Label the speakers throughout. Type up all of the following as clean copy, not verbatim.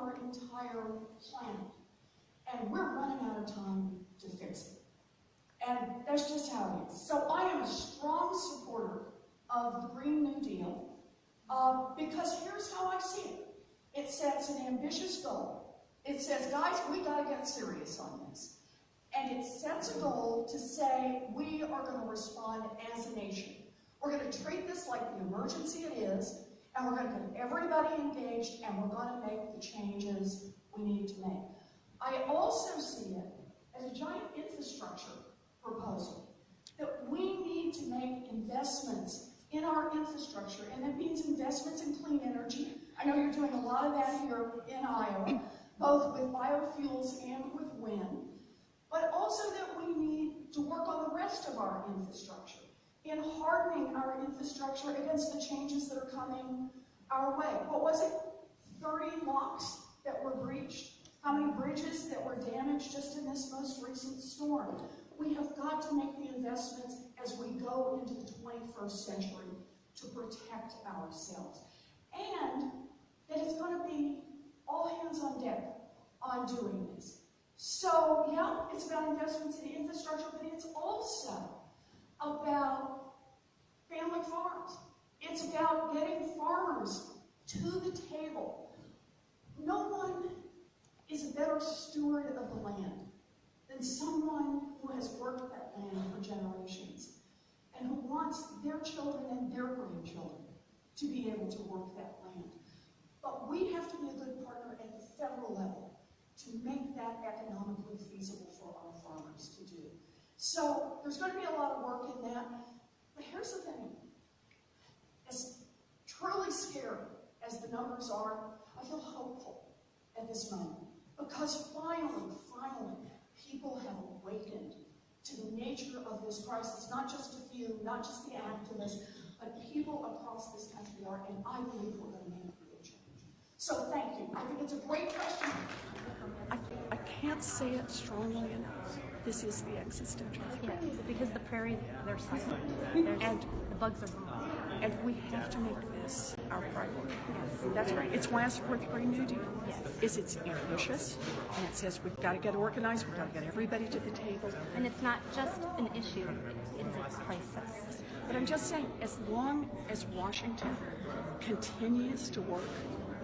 Speaker 1: our entire planet. And we're running out of time to fix it. And that's just how it is. So I am a strong supporter of the Green New Deal because here's how I see it. It sets an ambitious goal. It says, guys, we got to get serious on this. And it sets a goal to say we are going to respond as a nation. We're going to treat this like the emergency it is, and we're going to get everybody engaged, and we're going to make the changes we need to make. I also see it as a giant infrastructure proposal, that we need to make investments in our infrastructure, and that means investments in clean energy. I know you're doing a lot of that here in Iowa, both with biofuels and with wind, but also that we need to work on the rest of our infrastructure, in hardening our infrastructure against the changes that are coming our way. What was it? 30 locks that were breached? How many bridges that were damaged just in this most recent storm? We have got to make the investments as we go into the 21st century to protect ourselves. And that it's going to be all hands on deck on doing this. So, yeah, it's about investments in infrastructure, but it's also about family farms. It's about getting farmers to the table. No one is a better steward of the land than someone who has worked that land for generations and who wants their children and their grandchildren to be able to work that land. But we have to be a good partner at the federal level to make that economically feasible for our farmers to do. So there's going to be a lot of work in that. But here's the thing. As truly scary as the numbers are, I feel hopeful at this moment. Because finally, people have awakened to the nature of this crisis. Not just a few, not just the activists, but people across this country are, and I believe we're going to make real change. So thank you. I think it's a great question. I can't say it strongly enough. This is the existential threat.
Speaker 2: Yeah, because the prairie, they're silent. And the bugs are gone.
Speaker 1: And we have to make this our priority. Yes. That's right. It's why I support the Green New Deal.
Speaker 2: Yes.
Speaker 1: It's ambitious, and it says we've got to get organized, we've got to get everybody to the table.
Speaker 2: And it's not just an issue, it is a crisis.
Speaker 1: But I'm just saying, as long as Washington continues to work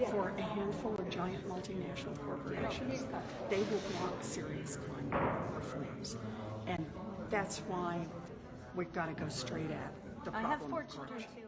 Speaker 1: for a handful of giant multinational corporations, they will block serious climate reforms. And that's why we've got to go straight at the problem.
Speaker 2: I have 4 children too.